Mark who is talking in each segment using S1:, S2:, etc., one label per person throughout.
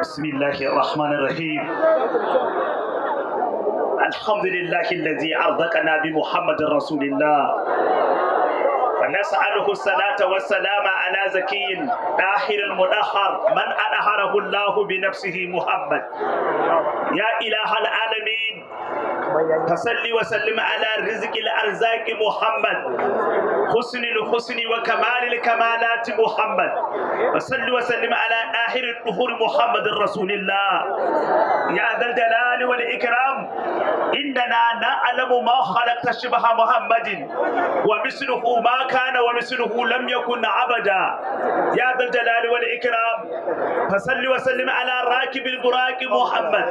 S1: بسم الله الرحمن الرحيم. الحمد لله الذي أرزقنا بمحمد رسول الله، ونسأله الصلاة والسلام على زكي طاهر المطهر من أطهره الله بنفسه محمد. يا إله العالمين فصل وسلم على رزق الأرزاق محمد، حسن الحسن وكمال الكمالات محمد، وصل وسلم على آخر الطهور محمد رسول الله. يا ذا الجلال والإكرام إننا نعلم ما خلقت شبه محمد ومثله ما كان ومثله لم يكن أبدا. يا ذا الجلال والإكرام فصل وسلم على راكب البراق محمد.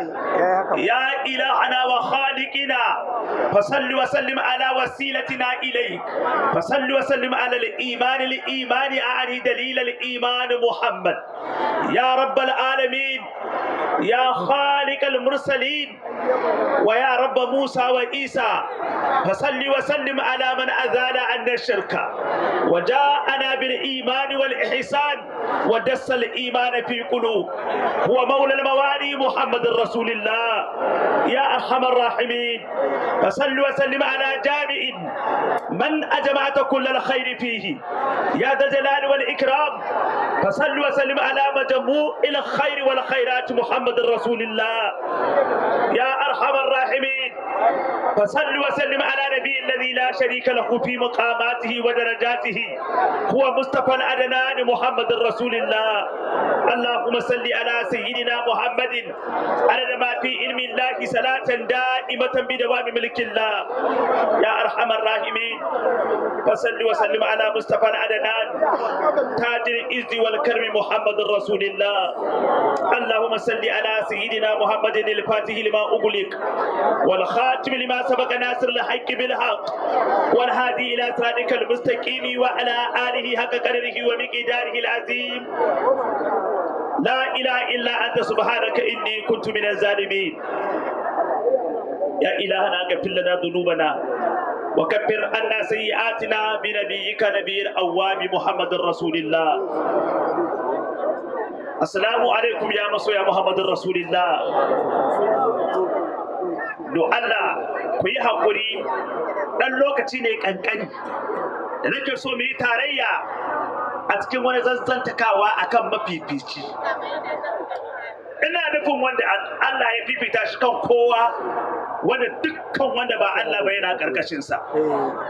S1: يا إلهنا وخالقنا فصل وسلم على وسيلتنا إليك، فصل وسلم على الإيمان أعني دليل الإيمان محمد. يا رب العالمين، يا خالق المرسلين، ويا رب موسى وعيسى فصل وسلم على من أزال عنا الشرك وجاءنا بالإيمان والإحسان ودس الإيمان في قلوب. هو مولى الموالي محمد رسول الله. يا أرحم الراحمين فصل وسلم على جامع من أجمعت كل الخير فيه. يا ذا الجلال والإكرام فصل وسلم على مجموع الخير والخيرات محمد رسول الله. يا أرحم الراحمين فصل وسلم على نبي الذي لا شريك له في مقاماته ودرجاته، هو مصطفى الأدنان محمد رسول الله. اللهم صل على سيدنا محمد عدد ما في علم الله صلاة دائمة بدوام ملك الله. يا أرحم الراحمين فصل وسلم على مصطفى الأدنان تاج العز والكرم محمد رسول الله. اللهم صل على سيدنا محمد الفاتح لما أغلق والخاتم لما سبق ناصر الحق بالحق والهادي إلى صراطك المستقيم وعلى آله حق قدره ومقداره العظيم. لا إله إلا أنت سبحانك إني كنت من الظالمين. يا إلهنا اغفر لنا ذنوبنا وكفر عنا سيئاتنا بنبيك نبي الأواب محمد رسول الله. السلام عليكم يا مسوى محمد رسول الله. do Allah ku yi haƙuri ɗan lokaci ne ƙanƙani da nake so mu yi tarayya a cikin wani zazzantakawa akan mafifici. Ina nufin wanda Allah ya fifita shi kan kowa, wanda dukkan wanda ba Allah ba yana ƙarƙashinsa,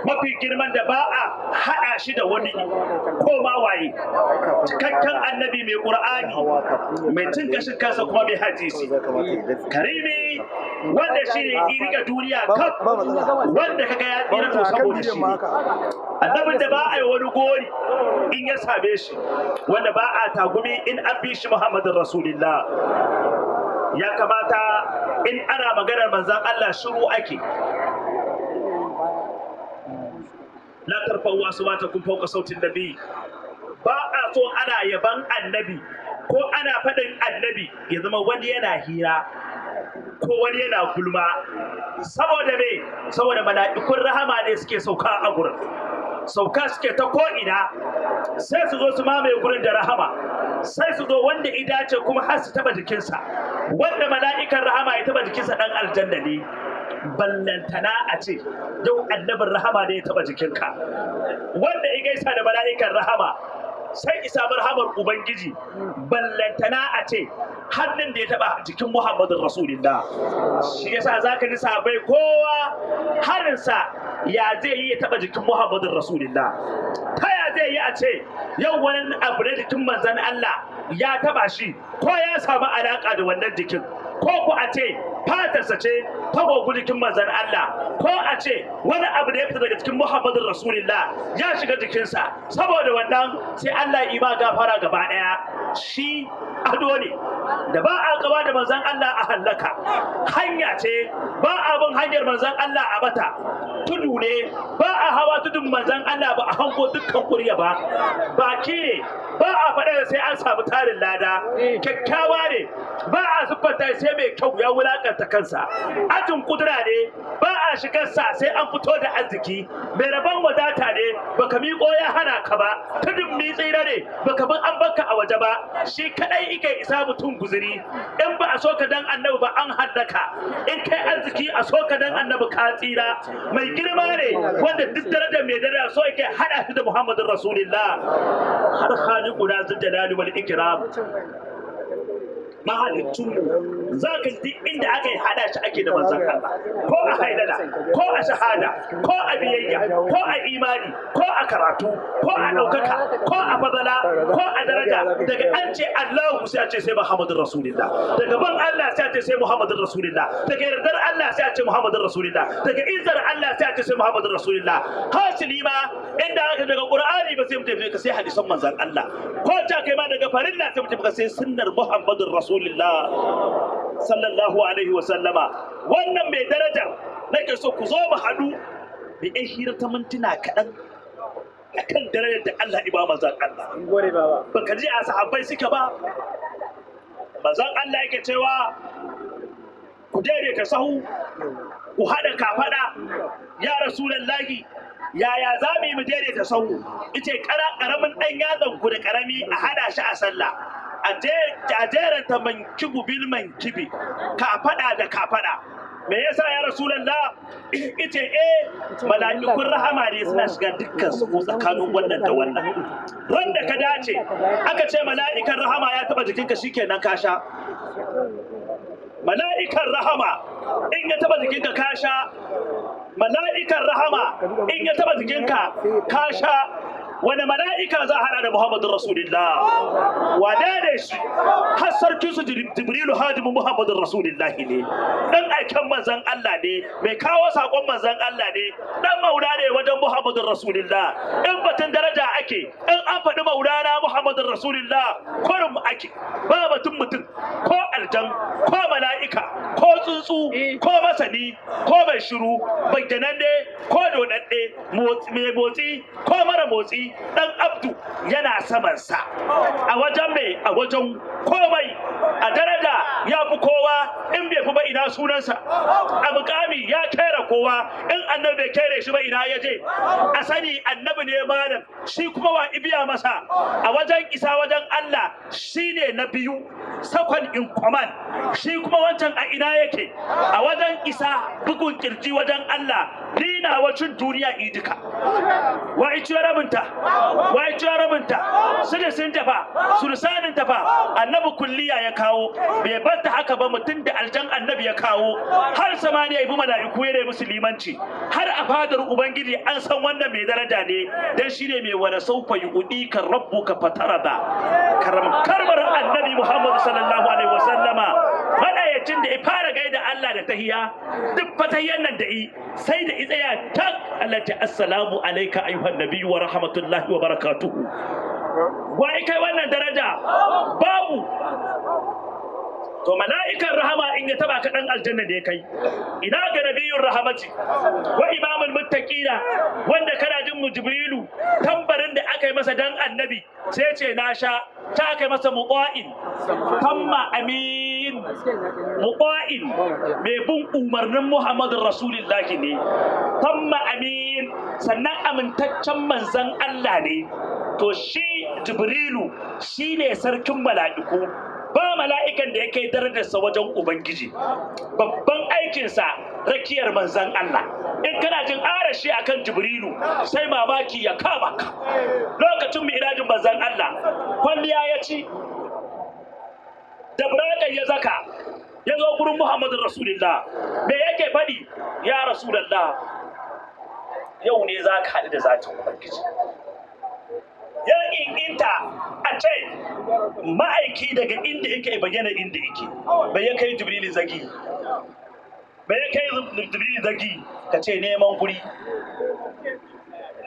S1: mafi girman da ba a haɗa shi da wani ko ma waye, cikakken annabi mai ƙur'ani mai cin gashin kansa kuma mai hadisi, karimi wanda shi ne irga duniya kaf, wanda kaga ya tsira to saboda shi ne annabin da ba a yi wani gori in ya same shi, wanda ba a tagumi in an bi shi Muhammadin Rasulullah. Ya kamata in ana maganar manzan Allah shiru ake. La tarfa'u aswatakum fawqa sautin nabi. Ba a so ana yaban annabi ko ana faɗin annabi ya zama wani yana hira ko wani yana gulma. Saboda me? Saboda mala'ikun rahama ne suke sauka a gurin. Sauka suke ta ko'ina sai su zo su mamaye gurin da rahama, sai su zo wanda ida ce kuma har su taba jikinsa, wanda mala'ikan rahama ya taba jikinsa dan aljanna ne. Ballantana a ce yau annabin rahama ne ya taba jikinka, wanda ya gaisa da mala'ikan rahama sai isa marhamar ubangiji. Ballantana a ce hannun da ya taba jikin Muhammadin Rasulullah. Shi yasa zaka ji sahabbai kowa harinsa ya zai yi ya taba jikin Muhammadin Rasulullah. Ta ya zai yi a ce yau wani abu na jikin manzan Allah ya taba shi ko ya samu alaka da wannan jikin, ko ku a ce fatarsa ce ta gogu jikin manzan Allah, ko a ce wani abu da ya fita daga cikin Muhammadin Rasulullah ya shiga jikinsa. Saboda wannan sai Allah yi ma gafara gaba daya. Shi ado ne da ba a gaba da manzan Allah a hallaka, hanya ce ba a bin hanyar manzan Allah a bata, tudu ne ba a hawa tudun manzan Allah ba a hango dukkan kurya ba, baki ne ba a faɗa da sai an samu tarin lada, kyakkyawa ne ba a siffanta sai mai kyau ya wulakanta ta kansa. Ajin kudura ne ba a shigarsa sai an fito da arziki. Mai rabon wadata ne baka miƙo ya hana ka ba. Tudun mi tsira ne baka bin an baka a waje ba. Shi kadai ike isa mutum guzuri. In ba a so ka dan annabi ba an haddaka. In kai arziki a so ka dan annabi ka tsira. Mai girma ne wanda duk darajar mai daraja so yake hada shi da Muhammadin Rasulullah. Har khaliquna zul jalali wal ikram. Mahalicinmu za ka ji inda aka yi hada shi ake da manzan Allah, ko a haidala ko a shahada ko a biyayya ko a imani ko a karatu ko a ɗaukaka ko a fadala ko a daraja. Daga an ce Allahu sai a ce sai Muhammadun Rasulullah, daga ban Allah sai a ce sai Muhammadun Rasulullah, daga yardar Allah sai a ce Muhammadun Rasulullah, daga izzar Allah sai a ce sai Muhammadun Rasulullah. Hasili ma inda aka daga Qur'ani ba sai mu tafi ka sai hadisan manzan Allah, ko ta kai ma daga farilla sai mu tafi ka sai sunnar Muhammadun Rasulullah sallallahu alaihi wa sallama. Wannan mai darajar nake so ku zo mu haɗu bi ɗan hira ta mintuna kaɗan akan darajar da Allah iba manzan Allah. Baka ji a sahabbai suka ba manzan Allah yake cewa ku daidaita sahu ku haɗa kafaɗa. Ya Rasulullahi yaya za mu yi mu daidaita sahu? Ice ƙaramin ɗan yatsan ku da ƙarami a haɗa shi a sallah, a jeranta mankibu bil mankibi, kafaɗa da kafaɗa. Me yasa ya Rasulullah? Ice mala'ikun rahama ne suna shiga dukkan su tsakanin wannan da wannan. Ran da ka dace aka ce mala'ikan rahama ya taba jikinka shikenan ka sha. Mala'ikan rahama in ya taba jikinka ka sha. Mala'ikan rahama in ya taba jikinka ka sha. Wani mala'ika za a hada da Muhammadun Rasulullah? Wane ne shi? Har sarki su Jibrilu hadimin Muhammadun Rasulullah ne. Dan aikan manzan Allah ne, mai kawo sakon manzan Allah ne, dan maula ne wajen Muhammadun Rasulullah. In batun daraja ake, in an faɗi maulana Muhammadun Rasulullah, kurum ake. Ba batun mutum, ko aljan, ko mala'ika, ko tsuntsu, ko masani, ko mai shiru, bayyananne, ko dodadde, mai motsi, ko mara motsi. Dan Abdu yana samansa a wajen mai, a wajen komai, a daraja ya fi kowa, in bai fi ba ina sunansa, a mukami ya kera kowa, in annabi bai kere shi ba ina ya je. A sani annabi ne malam, shi kuma wa ibiya masa. A wajen isa wajen Allah shi ne na biyu, second in command, shi kuma wancan a ina yake. A wajen isa bugun kirji wajen Allah, ni na wacin duniya idika. Wa iciwa rabinta su da sun tafa sulsanin tafa. Annabi kulliya ya kawo, bai batta haka ba, mutum da aljan annabi ya kawo. Har samaniya ibi mala'iku ya musu limanci, har a fadar ubangiji an san wannan mai daraja ne, dan shine mai wala saufa yu'di ka rabbuka fatarada. Karmar annabi Muhammad sallallahu alaihi wasallama, madayacin da ya fara gaida Allah da tahiya, duk fatayyan nan da yi sai da tsaya tak. Allah ta assalamu alayka ayyuhan nabiyyu wa rahmatullahi wa barakatuhu. Wai kai wannan daraja babu. To mala'ikan rahama in ya taba ka dan aljanna da ya kai. Ina ga nabiyyur rahamati wa imamul muttaqina, wanda kana jin mu Jibrilu tambarin da aka yi masa dan annabi sai ce na sha, ta aka yi masa muqa'in tamma amin. Muqa'in mai bin umarnin Muhammadun Rasulullahi ne, tamma amin, sannan amintaccen manzan Allah ne. To shi Jibrilu shine sarkin mala'iku, ba mala'ikan da ya kai darajarsa wajen Ubangiji. Babban aikinsa rakiyar manzan Allah. In kana jin arashi akan Jibrilu sai mamaki ya kama ka. Lokacin mi'rajin manzan Allah, kwalliya ya ci, da burakan ya zaka, ya zo gurin Muhammadun Rasulullah. Me yake faɗi? Ya Rasulullah, yau ne za ka haɗu da zatin Ubangiji. Ya inginta a ce ma'aiki daga inda yake bayyana inda yake. Bai ya kai Jibrilu zagi, bai ya kai Jibrilu zagi ka ce neman guri,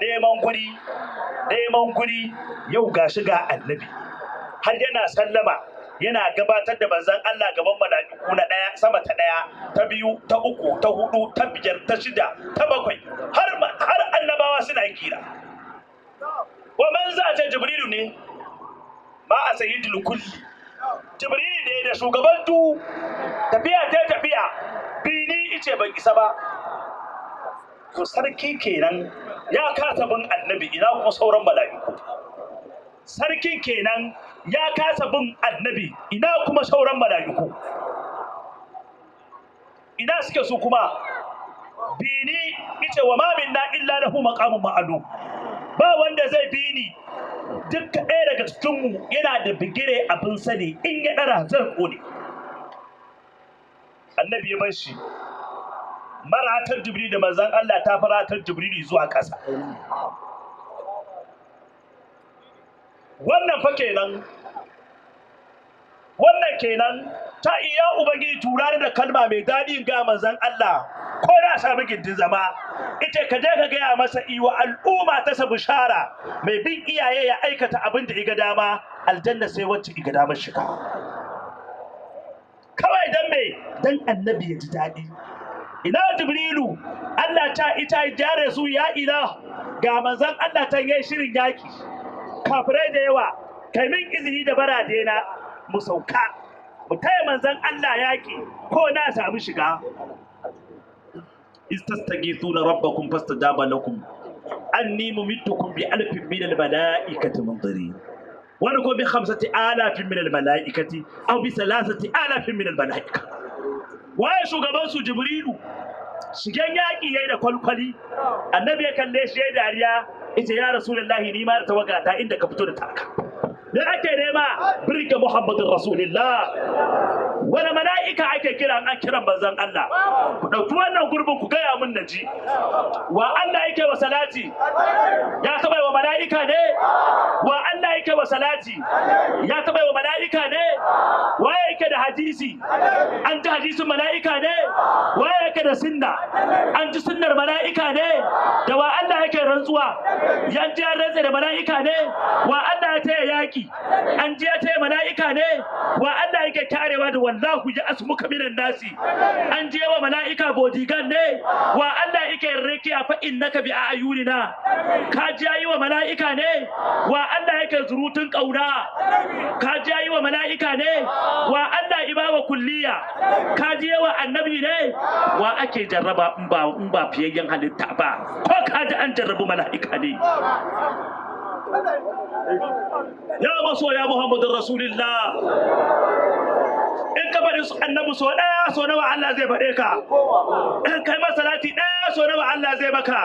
S1: neman guri. Yau gashi ga annabi har yana sallama, yana gabatar da manzon Allah gaban mala'iku na ɗaya, sama ta ɗaya, ta biyu, ta uku, ta hudu, ta biyar, ta shida, ta bakwai, har annabawa suna kira. Wa man za ta Jibrilu ne ma a sayyidul kulli, Jibrilu ne da shugaban du tafiya ta tafiya bini ice ban isa ba. To sarki kenan ya kasa bin annabi, ina kuma sauran mala'iku. Sarki kenan ya kasa bin annabi, ina kuma sauran mala'iku. Ina suke su kuma? Bini ice wa ma minna illa lahu maqamun ma'lum. Ba wanda zai bini, duk ɗaya daga cikinmu yana da bigire abin sani, in ya ɗara zai ƙone. Annabi ya bar shi. Maratar Jibril da manzon Allah ta faratar Jibril zuwa ƙasa. Wannan fa kenan, wannan kenan ta iya Ubangiji turare da kalma mai daɗi ga manzon Allah, ko da sami gindin zama. Ita ka je ka gaya masa iwa al'umma ta sa bishara, mai bin iyaye ya aikata abin da iga dama, aljanna sai wacce iga dama shiga. Kawai dan me? Dan annabi ya ji daɗi. Ina Jibrilu, Allah ta ita jare su ya ila ga manzon Allah ta yi shirin yaki. Kafirai da yawa, kai min izini da barade na mu sauka, mu taya manzon Allah yaki ko na samu shiga. Istastaghithuna rabbakum fastajaba lakum anni mumiddukum bi alfin min al-mala'ikati munzirin. Wani ko bi 5,000 min al-mala'ikati aw bi 3,000 min al-mala'ika. Waye shugaban su Jibrilu? Shigen yaƙi yayi da kwalkwali. Annabi ya kalle shi yayi dariya, yace ya Rasulullahi ni ma da tawagata inda ka fito da taka. Da ake nema birge Muhammadin Rasulullah. Wani mala'ika ake kira an kiran manzon Allah? Ku ɗauki wannan gurbin ku gaya mun naji. Wa Allah yake wa salati? Ya taɓa wa mala'ika ne? Wa Allah yake wa salati? Ya taɓa wa mala'ika ne? Waye yake da hadisi? An ji hadisin mala'ika ne? Waye yake da sunna? An ji sunnar mala'ika ne? Da wa Allah yake rantsuwa? Yan ji an rantsa da mala'ika ne? Wa Allah ya taya yaki? An ji ya taya mala'ika ne? Wa Allah yake karewa da wallahu ya asmuka minan nasi? An je wa mala'ika bodigan ne? Wa Allah yake rakiya fa innaka bi ayunina? Ka ji yi wa mala'ika ne? Wa Allah yake zurutun kauna? Ka ji yi wa mala'ika ne? Wa Allah ibawa kulliya? Ka ji wa annabi ne? Wa ake jarraba in ba fiyayyen halitta ba? Ko ka ji an jarrabu mala'ika ne? Ya masoya Muhammadun Rasulullah, in ka faɗi annabi so ɗaya so nawa Allah zai faɗe ka? In kai masa salati ɗaya so nawa Allah zai maka?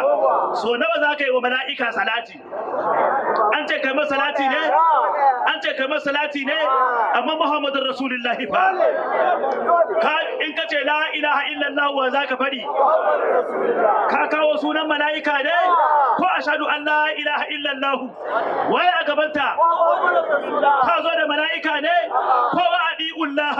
S1: So nawa za ka yi wa mala'ika salati? An ce kai masa salati ne? An ce kai masa salati ne? Amma Muhammadun Rasulullah fa in ka ce la ilaha illallah wa za ka faɗi? Ka kawo sunan mala'ika ne? Ko ashhadu an la ilaha illallah? Waye a gabanta? Ka zo da mala'ika ne? Ko wa'adi'ullah?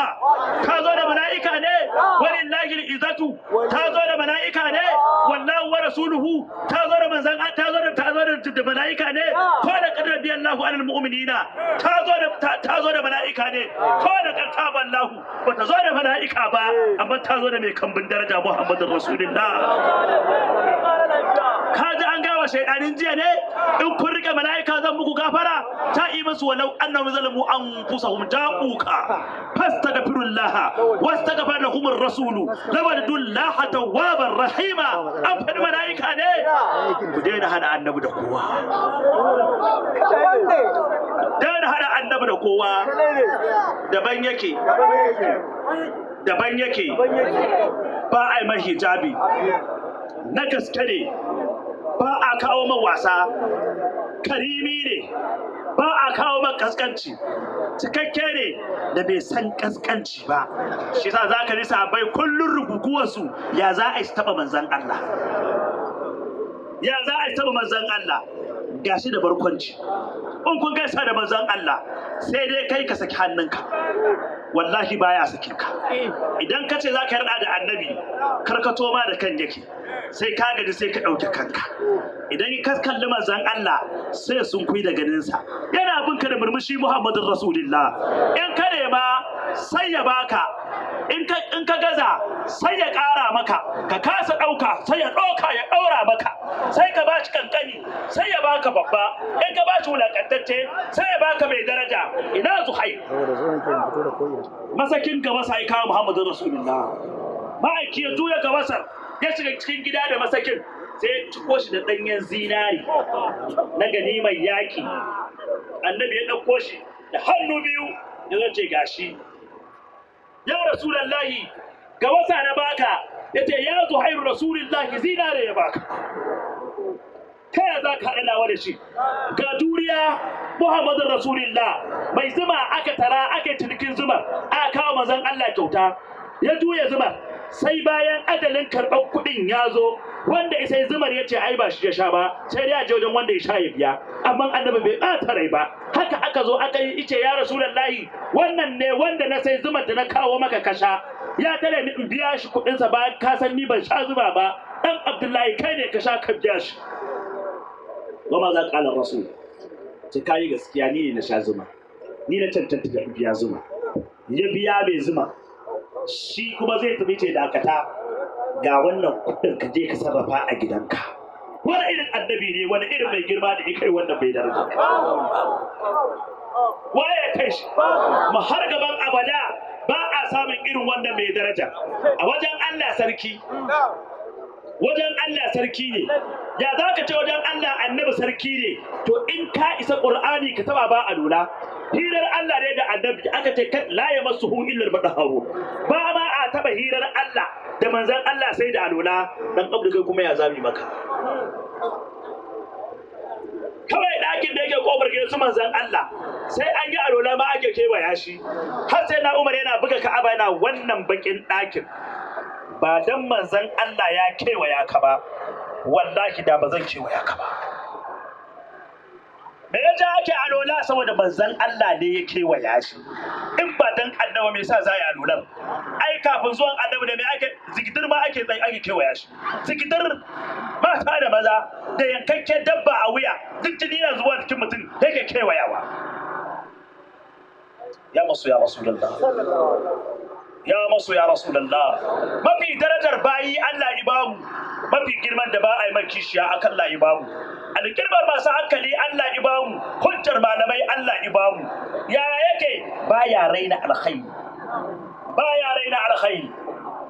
S1: Ka zo da mala'ika ne? Walillahi al-izzatu? Ta zo da mala'ika ne? Wallahu wa rasuluhu? Ta zo da manzon ta zo da mala'ika ne? Ko da qadar biyallahu alal mu'minina? Ta zo da mala'ika ne? Ko da qataba Allah? Ba ta zo da mala'ika ba, amma ta zo da mai kambin daraja Muhammadur Rasulullah. Ka ji an gawa shaidanin jiya ne? In kun rike mala'ika zan muku gafara? Ta yi musu walau annahum zalamu anfusahum ja'uka fastaghfirullah wastaghfara lahum ar-rasulu lawadullaha tawwabar rahima. An faɗi mala'ika ne? Ku daina hada annabi da kowa. Daina hada annabi da kowa. Daban yake. Daban yake. Ba a yi mai hijabi. Na gaske ne. Ba a kawo man wasa, karimi ne. Ba a kawo man kaskanci, cikakke ne da bai san kaskanci ba. Shi sa za ka nisa bai kullum rubukuwarsu ya za a yi taɓa manzan Allah. Ya za a yi taɓa manzan Allah. Gashi da barkwanci. In kun gaisa da manzan Allah sai dai kai ka saki hannunka. Wallahi baya sakin ka. Idan ka ce za ka yarda da annabi karkato ma da kan yake. Sai ka gaji sai ka ɗauki kanka. Idan ka kalli manzon Allah sai sun kui da ganinsa. Yana bin ka da murmushi Muhammadun Rasulullah. In ka nema sai ya baka. in ka gaza sai ya ƙara maka, ka kasa ɗauka sai ya ɗauka ya ɗaura maka, sai ka ba shi kankani sai ya baka babba, in ka ba shi wulakantacce sai ya baka mai daraja. Ina Zuhair masakin gaba sai kawo Muhammadu Rasulullah, ma'aiki ya juya gabasar ya shiga cikin gida da masakin, sai ya ciko shi da ɗanyen zinari na ganimar yaƙi. Annabi ya ɗauko shi da hannu biyu ya zace gashi, ya Rasulullahi ga wasa na baka, ya ce ya Zuhairu Rasulullahi zinare ya baka, kaya za ka haɗa da shi ga duriya. Muhammadun Rasulullah mai zuma aka tara aka cinikin zumar aka kawo manzon Allah kyauta, ya juya zumar sai bayan adalin karɓar kuɗin ya zo, wanda isa zumar ya ce ai ba shi ya sha ba, sai dai a je wajen wanda ya sha ya biya, amma annabi bai ɓata rai ba. Haka aka zo aka yi ice ya Rasulullahi wannan ne wanda na sai zumar da na kawo maka kasha, ya tare ni in biya shi kuɗinsa ba, ka san ni ban sha zuma ba, dan Abdullahi kai ne ka sha ka biya shi. Goma za ƙalar Rasul ce kayi gaskiya, ni ne na sha zuma, ni na cancanta da biya zuma. Ya biya bai zuma, shi kuma zai tafi ce dakata ga wannan kudin ka je ka sarrafa a gidanka. Wani irin annabi ne, wani irin mai girma da ya kai wannan bai daraja, waye ya kai shi? Ma har gaban abada ba a samun irin wannan mai daraja a wajen Allah sarki. Wajen Allah sarki ne, ya za ka ce wajen Allah annabi sarki ne? To in ka isa Qur'ani ka taba ba a lura, hirar Allah ne da annabi aka ce la yamassuhu illa al-mutahharun, ba ma a taba hirar Allah da manzon Allah sai da alula. Dan abu kai kuma ya zabi maka kawai ɗakin da yake kofar gidan su manzon Allah sai an yi alula ma ake kewaya shi, har sai na Umar yana buga Ka'aba yana wannan bakin ɗakin. Ba dan manzon Allah ya kewaya ka ba, wallahi da ba zan kewaya ka ba. Me ya ja ake alola? Saboda manzon Allah ne ya kewaya shi. In ba dan annabi me yasa za yi alolar? Ai kafin zuwan annabi da me ake zikidir ma ake kewaya shi. Zikidir mata da maza da yankakken dabba a wuya duk jini na zuwa cikin mutum yake kewayawa. Ya masu ya Rasulullah, ya masu ya Rasulullah, mafi darajar bayi Allah ibamu, mafi girman da ba a yi mai kishiya akan Allah ibamu, alƙirbar masu hankali Allah ibamu, hujjar malamai Allah ibamu. Yaya yake? Baya raina alkhairi, baya raina alkhairi,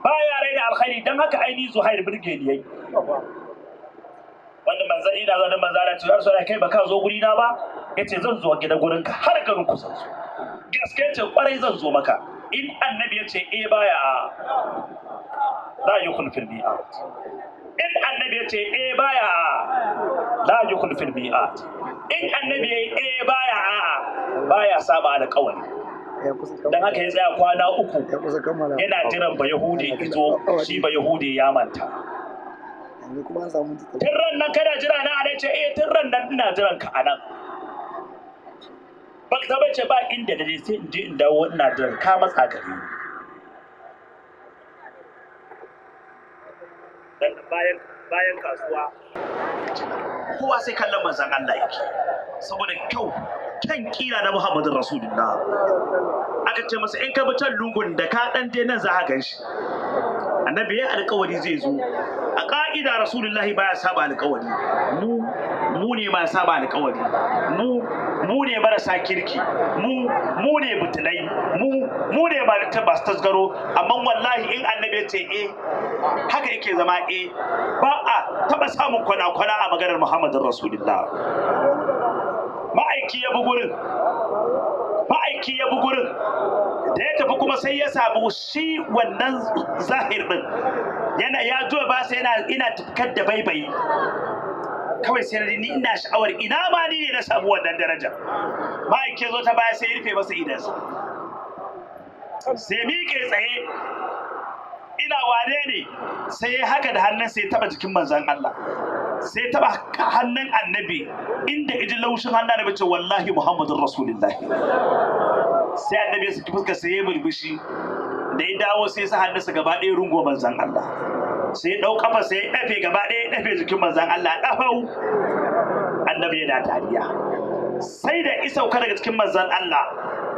S1: baya raina alkhairi. Dan haka aini Zuhair birge ni yayi, wanda manzon ina zo da manzala ce Rasulullah kai baka zo guri na ba, yace zan zo gida gurinka har garin ku zan zo. Gaskiya ce kwarai zan zo maka. In annabi ya ce baya la yukun fil mi'at, in annabi ya ce baya la yukun fil mi'at, in annabi ya baya saba alƙawari. Dan haka ya tsaya kwana 3 yana jiran ba Yahudi fito, shi ba Yahudi ya manta. Tun ran nan kana jira na ana ce tun ran nan ina jiran ka anan. Ba ka ce ba inda da sai in je in dawo ina jiran ka matsa gari. Dan bayan kasuwa kowa sai kallon manzon Allah yake, saboda kyan kira na Muhammadun Rasulullah. Aka ce masa in ka bi can lungun da ka dan je nan za ka gan shi. Annabi ya alƙawari zai zo. A ƙa'ida Rasulullahi baya saba alƙawari. Mu ne ma saba alƙawari. Mu ne marasa kirki. Mu ne butulai. Mu ne ba ta basu tasgaro. Amma wallahi in annabi ya ce haka yake zama ba a taɓa samun kwana-kwana a maganar Muhammadun Rasulullah. Ma'aiki ya bi gurin da ya tafi kuma sai ya samu shi wannan Zahir din ya zo ba sai ina tafkar da baibayi kawai sai ni ina sha'awar ina ma ni ne na samu wannan daraja. Ma'aiki zo ta baya sai ya rufe masa idansa, sai miƙe tsaye, ina wane ne? Sai ya haka da hannun sai ya taba jikin manzon Allah, sai taba hannun annabi inda iji laushin hannun annabi ce wallahi Muhammadun Rasulullahi. Sai annabi ya saki fuskar sai ya burbushi, da ya dawo sai sa hannunsa gaba ɗaya rungo manzon Allah, sai ya ɗau kafa sai ya ɗafe gaba ɗaya ya ɗafe jikin manzon Allah ɗafau. Annabi yana dariya, sai da isa daga cikin manzon Allah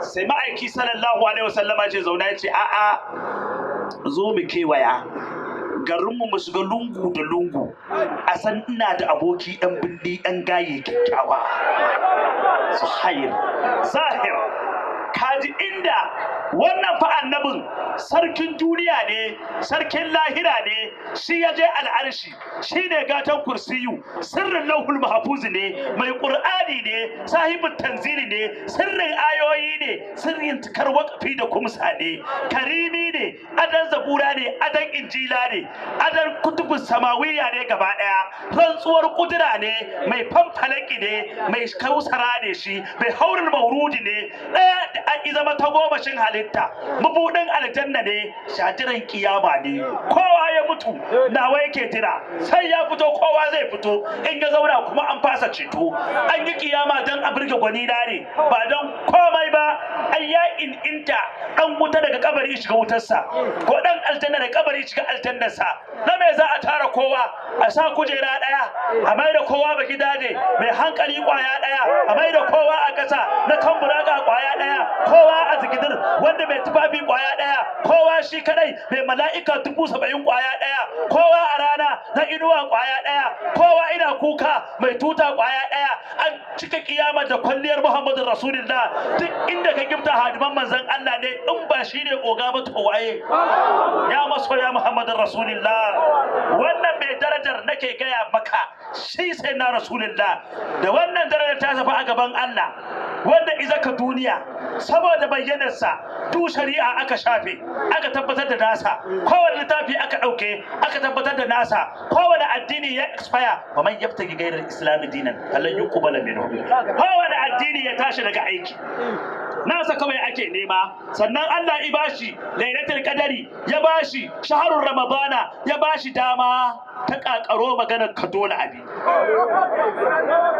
S1: sai ma'aiki sallallahu alaihi wasallama ce zauna ya ce a'a zo mu kewaya garinmu mu shiga lungu da lungu a san ina da aboki ɗan bindi ɗan gaye kyakkyawa zahir kaji inda wannan fa annabin sarkin duniya ne sarkin lahira ne shi ya je al'arshi shi ne gatan kursiyu sirrin lauhul mahfuz ne mai qur'ani ne sahibin tanzili ne sirrin ayoyi ne sirrin tukar waqfi da kumsa ne karimi ne adan zabura ne adan injila ne adan kutubus samawiyya ne gaba daya rantsuwar kudura ne mai fanfalaki ne mai kausara ne shi mai haurul maurudi ne daya an zama ta gomashin halitta mabudin aljanna ne shatiran kiyama ne kowa ya mutu nawa yake jira sai ya fito kowa zai fito in ya zauna kuma an fasa ceto an yi kiyama don a burge gwani ne ba don komai ba an ya inta dan wuta daga kabari shiga wutarsa ko dan aljanna daga kabari shiga aljannarsa na me za a tara kowa a sa kujera daya a mai da kowa ba gidaje mai hankali kwaya daya a mai da kowa a kasa na kan buraga kwaya daya kowa a zikidir wanda mai tufafi kwaya daya kowa shi kadai mai mala'ika 70,000 kwaya daya kowa a rana na inuwa kwaya daya kowa ina kuka mai tuta kwaya daya an cika kiyama da kwalliyar Muhammadu Rasulullah duk inda ka gifta hadiman manzon Allah ne in ba shi ne oga ba to waye ya masoya Muhammadu Rasulullah wannan mai darajar nake gaya maka shi sai na Rasulullah da wannan darajar ta zafa a gaban Allah wanda izaka duniya saboda bayyanarsa du shari'a aka shafe aka tabbatar da nasa kowane littafi aka dauke aka tabbatar da nasa kowane addini ya expire wa man yabtagi ghayra al-islam dinan falan yuqbala minhu kowane addini ya tashi daga aiki nasa kawai ake nema sannan Allah ya bashi lailatul qadari ya bashi shahrul ramadana ya bashi dama ta kakaro maganar ka dole abi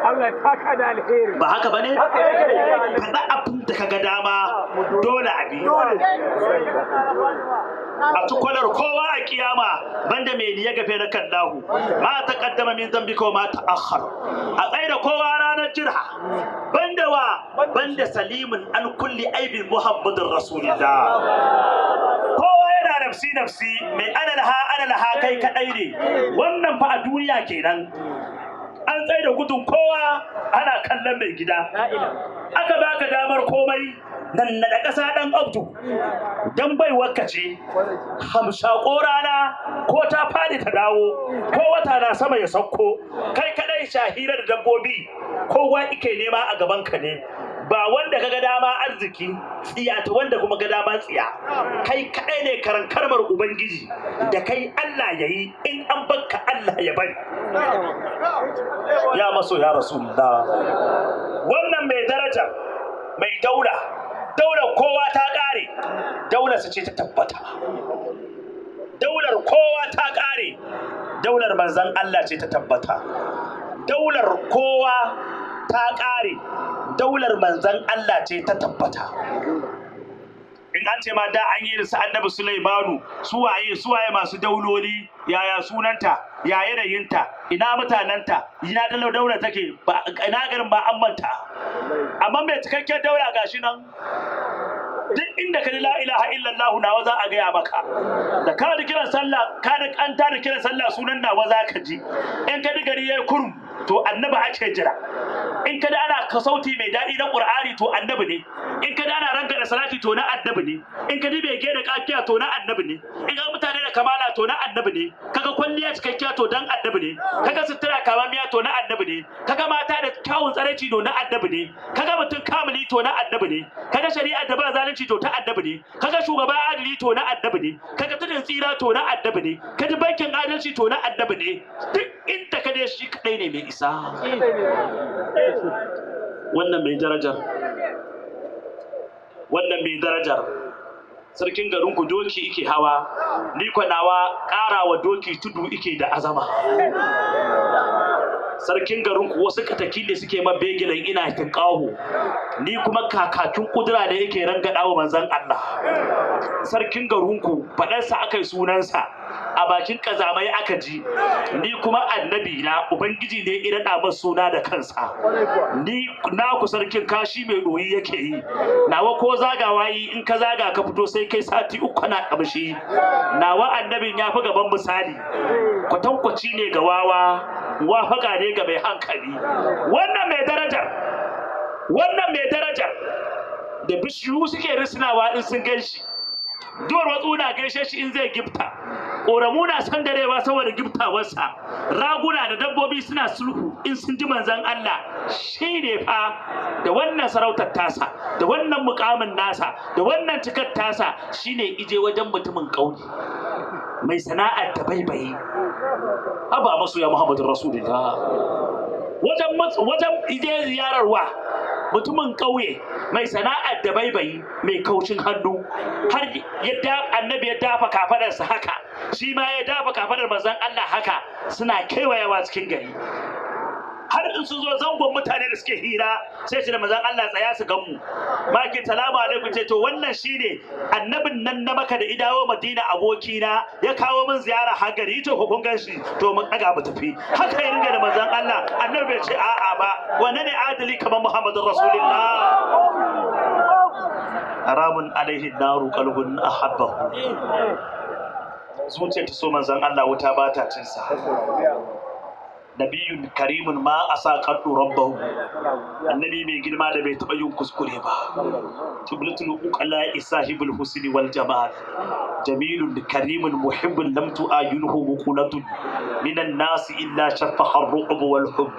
S2: Allah saka da alheri
S1: ba haka bane kada abin da kaga dama dole abi a tukwalar kowa a kiyama banda mai liya gafe na kallahu ma ta kaddama min zambi ko ma ta akhar a tsaida kowa ranar jirha banda salimin an kulli aibin muhammadin rasulillah kowa yana nafsi mai ana laha kai kadai ne wannan fa a duniya kenan an tsaida gudun kowa ana kallon mai gida aka baka damar komai nan na ƙasa ɗan abdu don bai wakace hamshaƙo rana ko ta fadi ta dawo ko wata na sama ya sauko kai kadai shahira da dabbobi kowa ike nema a gaban ka ne ba wanda kaga dama arziki tsiya ta wanda kuma ga dama tsiya kai kadai ne karan karmar ubangiji da kai Allah yayi in an bakka Allah ya bari ya maso ya rasulullah wannan mai daraja mai daular kowa ta ƙare daular su ce ta tabbata daular kowa ta ƙare daular manzan Allah ce ta tabbata daular kowa ta ƙare daular manzan Allah ce ta tabbata in an ce ma da an yi risa annabi Sulaimanu suwaye masu dauloli yaya sunanta ya yanayinta ina mutanenta ina daular take ina garin ba an manta amma mai cikakken daula gashi nan duk inda ka ji la ilaha illallah nawa za a gaya maka da ka da kiran sallah ka da an ta da kiran sallah sunan nawa za ka ji in ka ji gari yayi kurum to annabi ake jira in ka da ana kasauti mai daɗi na qur'ani to annabi ne in ka da ana ranka da salati to na annabi ne in ka ji bege da kafiya to na annabi ne in ga mutane da kamala to na annabi ne kaga kwalliya cikakkiya to dan annabi ne kaga sutura kamamiya to na annabi ne kaga mata da kyawun tsareci to na annabi ne kaga mutum kamili to na annabi ne kaga shari'a da ba zalunci to ta annabi ne kaga shugaba adili to na annabi ne kaga tudun tsira to na annabi ne kaji bankin adalci to na annabi ne duk inda ka dai shi kadai ne mai isa wannan mai darajar sarkin garin ku doki ike hawa ni kwanawa ƙarawa doki tudu ike da azama sarkin garin ku wasu kataki ne suke man begilan ina tinkaho ni kuma kakakin kudura da yake rangada wa manzon Allah sarkin garin ku fadarsa akai sunansa a bakin kazamai aka ji, ni kuma annabi na ubangiji ne irin da suna da kansa. Ni na ku sarkin kashi mai doyi yake yi, nawa ko zagawa yi in ka zaga ka fito sai kai sati uku kana kamshi. Nawa annabin ya fi gaban misali, kwatankwaci ne ga wawa, wafaka ne ga mai hankali. Wannan mai daraja da bishiyu suke risnawa in sun gan shi, duwar watsu na gaishe shi in zai gifta, ƙoramu na sandarewa saboda giftawarsa, raguna da dabbobi suna sulhu in sun ji manzon Allah. Shi ne fa da wannan sarautar tasa, da wannan mukamin nasa, da wannan cikar tasa, shine ije wajen mutumin ƙauye mai sana'ar da baibaye. Haba masu ya Muhammadu Rasulullah, wajen ije ziyararwa mutumin ƙauye mai sana'ar da baibayi, mai kaucin hannu, har yadda annabi ya dafa kafadarsa haka, shi ma ya dafa kafadar manzon Allah haka, suna kewayewa cikin gari. Har in sun zo zangon mutane da suke hira sai shi da manzon Allah tsaya su gan mu. Makin salamu alaikum, ce to wannan shine annabin nan na Makka da idawo Madina abokina, ya kawo min ziyara har gari, to kun gan shi, to mun daga mu tafi. Haka ya ringa da manzon Allah. Annabi bai ce a'a ba, wannan ne adali kamar Muhammadur Rasulullah. Haramun alaihi naru qalbun ahabbahu, zuciya ta so manzon Allah wuta ba ta cin sa. Nabiyun karimun ma asa qaddu rabbahu, annabi mai girma da bai taba yin kuskure ba. Tiblatul uqala isahibul husni wal jamal, jamilun karimun muhibbun lam tu'ayunhu muqulatun minan nasi illa shaffaha ar-ru'b wal hubb.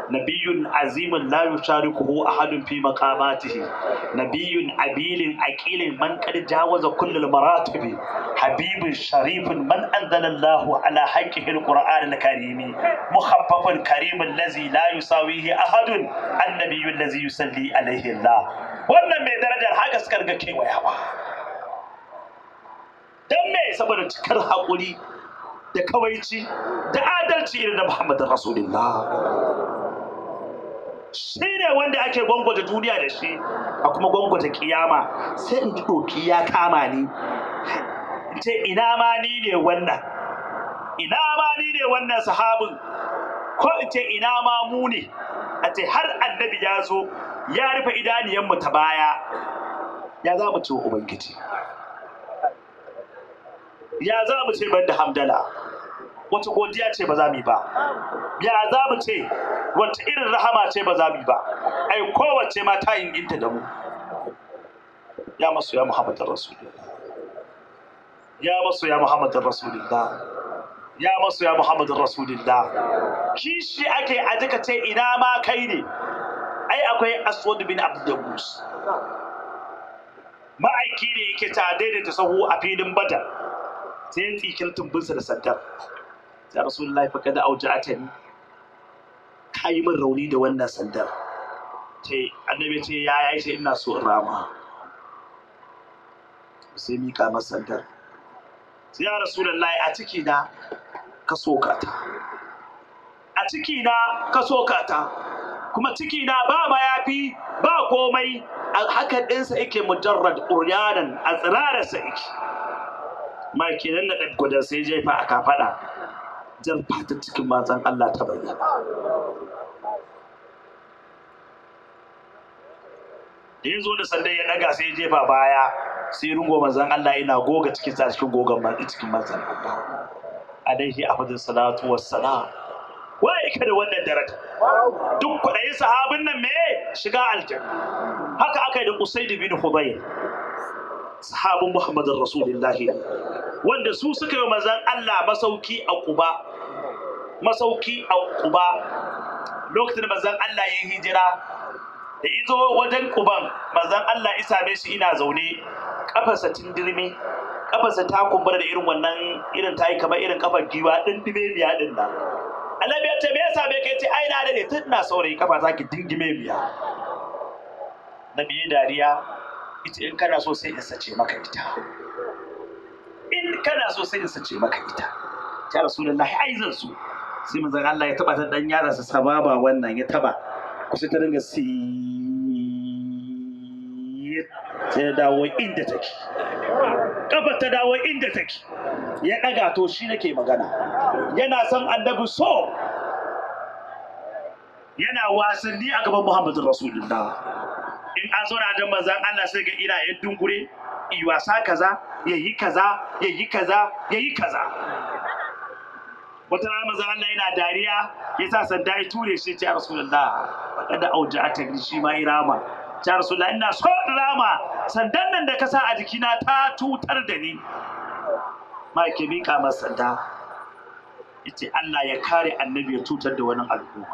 S1: Nabiyyun azimun la yusharikuhu ahadun fi maqamatihi, nabiyyun abilin aqilin man qad jawaza kullal maratib, habibun sharifun man anzala Allahu ala haqqihi al-Qur'an al-karim, muhaffafun karimun lazi la yusawihi ahadun, annabiyyun lazi yusalli alaihi Allah. Wannan mai darajar haka suka riga kewayawa. Dan me? Saboda cikar haƙuri da kawaici da adalci irin da Muhammadin Rasulullah. Shi ne wanda ake gwangwaje duniya da shi, a kuma gwangwaje kiyama. Sai in ji doki ya kama ni, in ce ina ma ni ne wannan, ina ma ni ne wannan sahabin, ko in ce ina ma mu ne. A ce har annabi ya zo ya rufe idaniyanmu ta baya, ya za mu ce wa Ubangiji, ya za mu ce ban da hamdala, wata godiya ce ba za mu yi ba, ya za mu ce wata irin rahama ce ba za mu yi ba, ai kowace ma ta inginta da mu. Ya masu ya Muhammadin Rasulullah, ya masu ya Muhammadin Rasulullah, ya masu ya Muhammadin Rasulullah. Kishi ake aji ka ce ina ma kai ne. Ai akwai Aswad bin Abdus, ma'aiki ne yake ta daidaita sahu a filin Badar, sai yin tsikin tumbinsa da sandar. Ya Rasulullahi fa kada auja'atani, ka yi min rauni da wannan sandar. Ce annabi ce ya yi, ce ina so in rama. Sai mika masa sandar. Sai ya Rasulullahi a ciki na ka soka ta, a ciki na ka soka ta, kuma ciki na ba mayafi ba komai, a hakan ɗinsa yake mujarrad uryanan, a tsirararsa yake. Ma kenan na ɗan sai jefa a kafaɗa, jan fatar cikin manzon Allah ta bayyana. Da ya zo da sandan ya ɗaga sai jefa baya, sai rungo manzon Allah ina goga cikin sa cikin gogon cikin manzon Allah alaihi afdalus salatu wassalam. Waye ka da wannan daraja? Duk kudayen sahabin nan me shiga aljanna. Haka aka yi da Usayd bin Hudayr, sahabin Muhammadin Rasulullahi, wanda su suka yi manzon Allah masauki a Quba, masauki a Quba lokacin da manzon Allah ya hijira. Da izo wajen Quban, manzon Allah isa bai shi ina zaune, kafarsa tindirme, kafarsa ta kumbura da irin wannan, irin tayi kamar irin kafar giwa din biya din nan. Allah ya ce me yasa bai kai, ce ai na da tun ina saurayi kafa ta ki dingime biya. Nabi dariya, ita in kana so sai in sace maka ita, in kana so sai in sace maka ita. Ya Rasulullahi ai zan so. Sai manzon Allah ya taba ta dan yaransa sababa wannan ya taba, kusa ta dinga sai dawo inda take, kafa ta dawo inda take. ya ɗaga, to shi nake magana. Yana son annabi so, yana wasanni a gaban Muhammadu Rasulullah. In an zo da manzan Allah sai ga ina yan dungure, yi wasa kaza, yayi kaza, yayi kaza, yayi kaza. Wata rana manzan Allah yana dariya, ya sa sanda ya ture shi ya Rasulullah, kada auja a tagri shi ma irama. Ya Rasulullah, ina so rama, sandan nan da ka sa a jikina ta cutar da ni. Ma ke mika masa sanda, yace Allah ya kare annabi ya cutar da wani al'umma.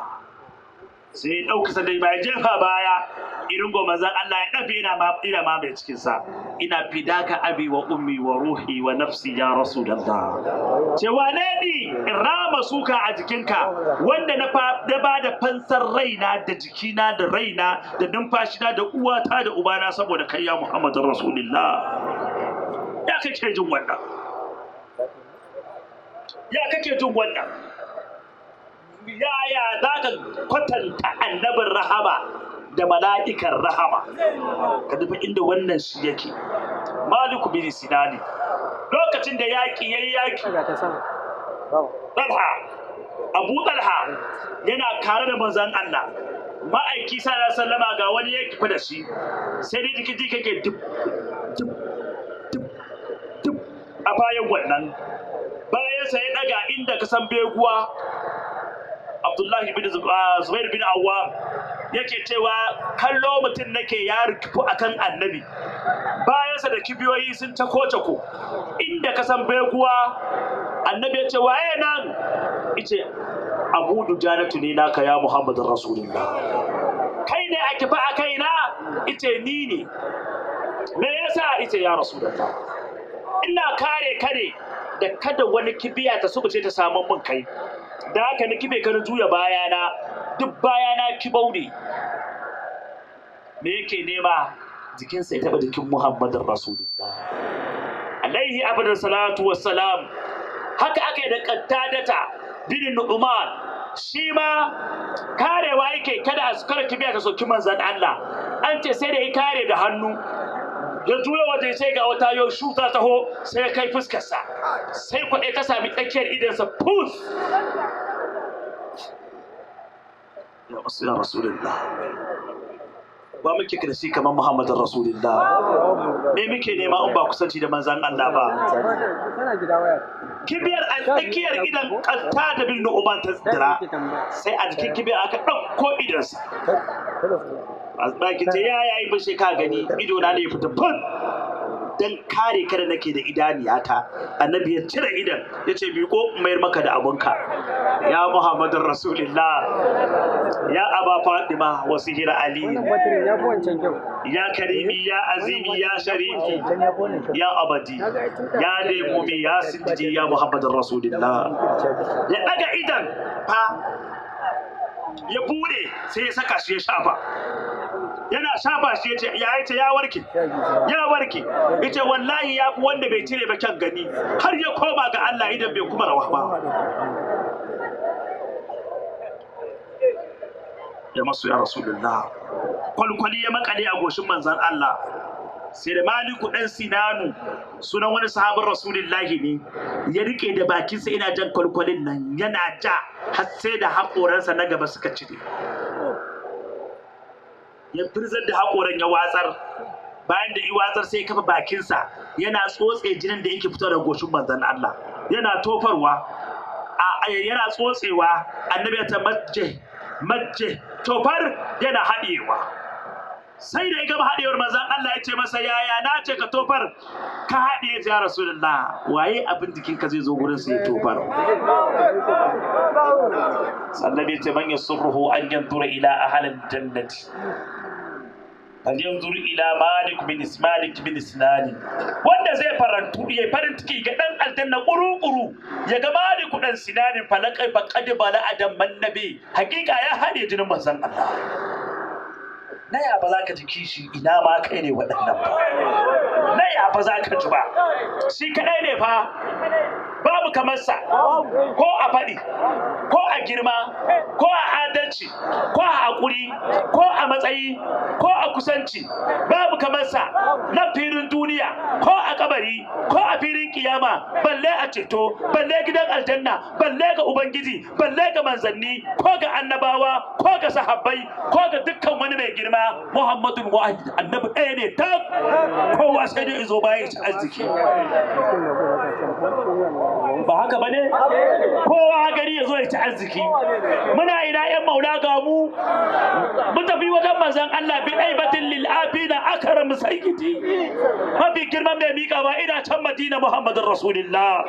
S1: Sai ya ɗauka sanda ba ya jefa baya, irin manzon Allah ya ɗafe ina ma mai cikinsa. Ina fidaka abi wa ummi wa ruhi wa nafsi ya Rasulullah. Ce wane ni in rama suka a jikinka, wanda na ba da fansar raina da jikina da raina da numfashina da uwata da ubana saboda kai ya Muhammadu Rasulullah. Ya kake jin wannan? Ya kake jin wannan? Yaya za ka kwatanta annabin rahama da mala'ikan rahama? Ka duba inda wannan shi yake. Maliku bin Sinani lokacin da yaƙi yayi yaƙi, Talha, Abu Talha yana kare da manzon Allah. Ma'aiki sallallahu alaihi wasallama ga wani ya kifa da shi, sai dai jiki kake duk a bayan wannan. Bayan sa ya daga inda ka san beguwa. Abdullahi bin Zubair bin Awwam yake cewa kallo mutum nake ya rufu akan annabi, bayansa da kibiyoyi sun tako inda ka san beguwa. Annabi ya ce waye nan? Ice Abu Dujanatu ne naka ya Muhammadin Rasulullah. Kai ne a kifa a kaina? Ice ni ne. Me yasa? Ice ya Rasulullah, ina kare ka ne da kada wani kibiya ta subuce ta samu mun kai. Da haka na kibe ka na juya bayana, duk bayana kibau ne. Me yake nema? Jikinsa ya taɓa jikin Muhammadin Rasulullah alaihi afdal salatu wassalam. Haka aka yi da Qattadata bin Nu'man, shi ma karewa yake kada a kar kibiya ta soki manzon Allah. An ce sai da ya kare da hannu, ya juya waje sai ga wata yau shuta taho, sai ya kai fuskarsa, sai kwaɗe ta sami tsakiyar idansa pus. Ya Rasulullah, ba muke da shi kamar Muhammadin Rasulullah. Me muke nema in ba kusanci da manzan Allah ba? Kibiyar a tsakiyar idan Qattada bin Nu'man ta tsira, sai a jikin kibiyar aka ɗauko idansa. Baki ce ya yayi bashe ka gani ido na ne ya fita fun. Dan kare kada nake da idaniyata, annabi ya cire idan ya ce miƙo mayar maka da abunka ya Muhammadin Rasulullah. Ya Aba Fatima wa Sihira Ali, ya Karimi, ya Azimi, ya Sharifi, ya Abadi, ya Lemumi, ya Siddiqi, ya Muhammadin Rasulullah. Ya daga idan fa ya bude sai ya saka shi ya shafa. Yana shafa shi ya ce ya warke, ya warke. Yace wallahi ya fi wanda bai cire ba kyan gani, har ya koma ga Allah idan bai kuma rawa ba. Ya masu ya Rasulullah, kwalkwali ya makale a goshin manzan Allah. Sai da Maliku dan Sinanu, sunan wani sahabin Rasulullahi ne, ya rike da bakinsa ina jan kwalkwalin nan, yana ja har sai da haƙoransa na gaba suka cire. Ya firzar da haƙoran ya watsar. Bayan da ya watsar sai ya kafa bakinsa yana tsotse jinin da yake fito da goshin manzon Allah, yana tofarwa, yana tsotsewa. Annabi ya ta majje tofar, yana haɗewa. Sai da ya gama haɗewar manzon Allah ya ce masa yaya na ce ka tofar ka haɗe ya Rasulullah, waye abin jikinka zai zo gurin sai ya tofar. Sannan ya ce man yasurruhu an yanzura ila ahlil jannati falyanzur ila Malik bin Sinani. Wanda zai farantu ya farin ciki ga dan aljanna kuru-kuru ya ga Malik dan Sinani falakai faqad bala adam mannabi, hakika ya haɗe jinin manzon Allah. Na ya ba za ka ji kishi ina ma kai ne waɗannan ba? Na ya ba za ka ji ba? Shi kaɗai ne fa, babu kamar sa, ko a faɗi ko a girma ko a adalci ko a hakuri ko a matsayi ko a kusanci babu kamar sa na filin duniya ko a kabari ko a filin kiyama, balle a ceto, balle gidan aljanna, balle ga ubangiji, balle ga manzanni ko ga annabawa ko ga sahabbai ko ga dukkan wani mai girma. Muhammadun wahid, annabi ɗaya ne ta, kowa sai dai izo bayan shi arziki. Ba haka bane? Kowa gari ya zo ya ci arziki. Muna ina yan maula ga mu tafi wajen manzon Allah bi aibatin lil abina akram sayyidi, mafi girman mai mika ba ina can Madina Muhammadun Rasulullah.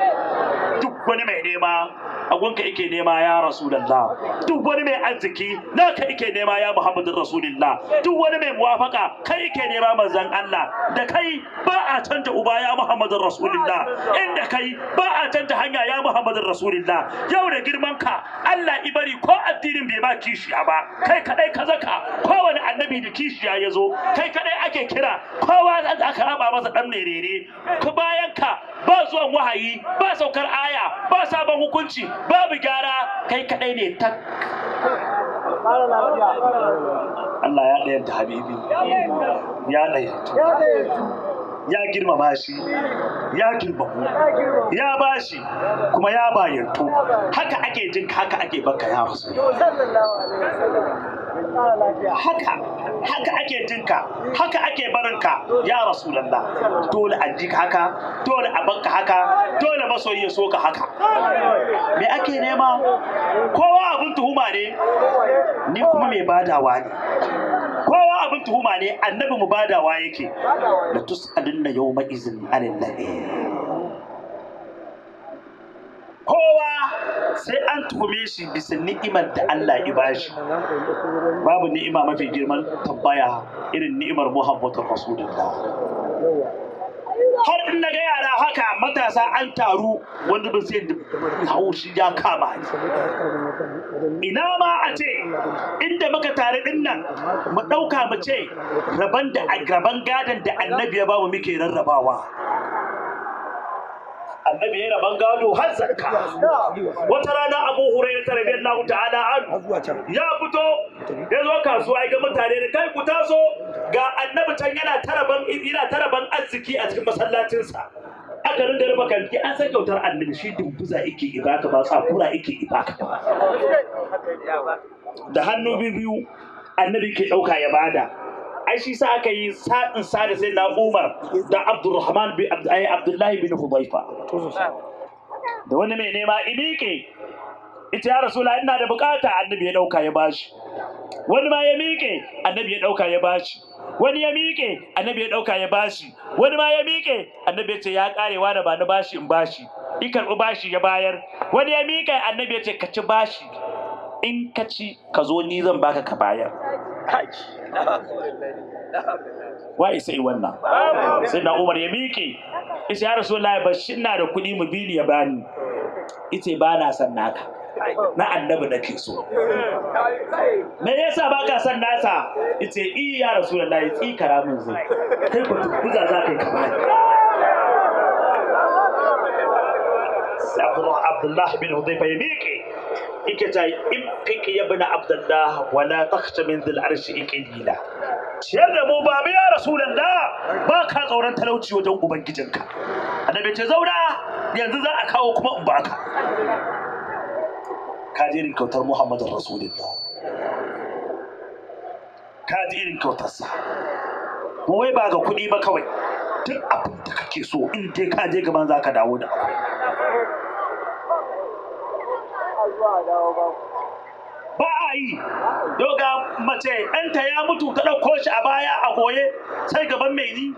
S1: Duk wani mai nema agunka yake nema ya Rasulullah, duk wani mai arziki naka yake nema ya Muhammadun Rasulullah, duk wani mai muwafaka kai yake nema manzon Allah. Da kai ba a canja uba ya Muhammadun Rasulullah, inda kai ba a canja hanya ya Muhammadun Rasulullah. Yau da girman ka Allah ibari ko addinin bai ba kishiya ba, kai kadai ka zaka, kowane annabi da kishiya ya zo kai kadai ake kira, kowa aka raba masa dan merere. Ku bayan ka ba zuwan wahayi, ba saukar aya, ba sabon hukunci, babu gyara, kai kadai ne tak. Allah ya ɗayanta habibi, ya ɗayanta, ya girmama shi, ya girmamu, ya bashi kuma ya bayanto. Haka ake jin haka ake baka ya rasu. Haka ake jinka, haka ake barinka ya Rasulullah. Dole a jika haka, dole a banka haka, dole masoyi ya soka haka. Me ake nema? Kowa abin tuhuma ne, ni kuma mai badawa ne. Kowa abin tuhuma ne, annabi mu badawa yake. La tus'alunna yawma izin anil nabi. Kowa sai an tuhume shi bisa ni'imar da Allah ya bashi. Babu ni'ima mafi girman tambaya irin ni'imar Muhammadur Rasulullah. Har in naga yara haka matasa an taru wanda ba sai haushi ya kama ni. Ina ma a ce inda muka tare din nan mu dauka mu ce raban gadan da annabi ya bamu muke rarrabawa. Annabi ya raban gado har zakka. Wata rana Abu Hurairah radiyallahu ta'ala anhu ya fito ya zo kasuwa ya ga mutane da kai ku taso ga annabi can yana taraban arziki a cikin masallacinsa. Aka rinda rufa kanti, an san kyautar annabi shi dumbuza yake ibaka ba tsakura yake ibaka da hannu biyu annabi ke dauka ya bada. Ai shi sa aka yi sa'in sa da sai na Umar da Abdurrahman bin Abdullahi bin Hudayfa da wani mai nema imike ita ya Rasulullah ina da bukata, annabi ya dauka ya bashi. Wani ma ya miƙe annabi ya dauka ya bashi. Wani ya miƙe annabi ya dauka ya bashi. Wani ma ya miƙe annabi ya ce ya karewa da ba ni bashi in bashi, in karɓi bashi ya bayar. Wani ya miƙe annabi ya ce ka ci bashi, in ka ci ka zo ni zan baka ka bayar. Wai sai wannan sai na Umar ya miƙe ita ya Rasulullahi bashi ina da kuɗi mu bini ya bani. Ita ba na san naka, na annabi nake so. Me yasa baka san nasa? Ita ya Rasulullahi tsikara min zai kai ku buza za kai ka bani. Abdullah bin Hudayfa ya miƙe yake ta in fiki ya bin Abdullah wala takhsha min dhil arshi iqlila. Ciyar da mu ba ya Rasulullah, ba ka tsoron talauci wajen ubangijinka. Annabi ce zauna yanzu za a kawo kuma in baka. Ka ji irin kyautar Muhammadun Rasulullah, ka ji irin kyautarsa. Mu wai ba ga kuɗi ba kawai, duk abin da kake so in dai ka je gaban za ka dawo da akwai. Ba a yi. Yau ga mace ɗanta ya mutu ta ɗauko shi a baya a goye sai gaban mai ni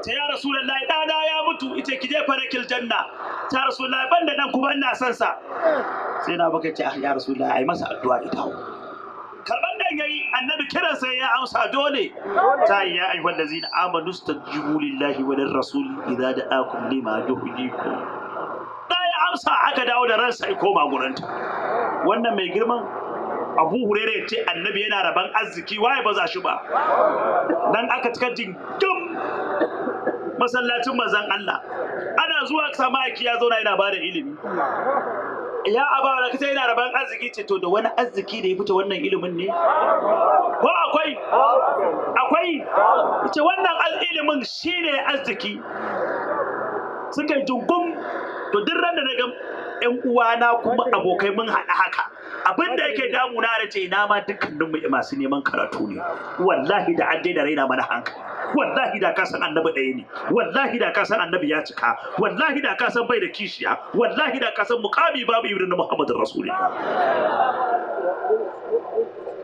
S1: ta ya Rasulullahi ɗana ya mutu, ita ki je farakil janna. Ta Rasulullahi ban da nan kuma ina son sa. Sai na baka ce ya Rasulullahi ai masa addu'a ita. Karban nan yayi annabi kiran sai ya amsa dole. Ta ya ayyuhal ladzina amanu stajibu lillahi wa lirrasul idza da'akum lima yuhyikum. Da ya amsa aka dawo da ransa ya koma gurinta. Wannan mai girman Abu Hurairah ya ce annabi yana raban arziki, waye ba za shi ba. Dan aka cika jingim masallacin manzon Allah, ana zuwa sama aiki ya zauna yana bada ilimi. ya aba da kace ina rabon arziki ce to da wani arziki da ya fita wannan ilimin ne ko akwai ce wannan ilimin shine arziki suka yi jungum. To duk ran da na ga ƴan uwana kuma abokai mun haɗa haka abin da yake damuna da ce ina ma dukkanin mu masu neman karatu ne wallahi da an daina raina mana hankali wallahi da ka san annabi ɗaya ne wallahi da ka san annabi ya cika wallahi da ka san bai da kishiya wallahi da ka san muqami babu ibnu muhammadur rasulullah.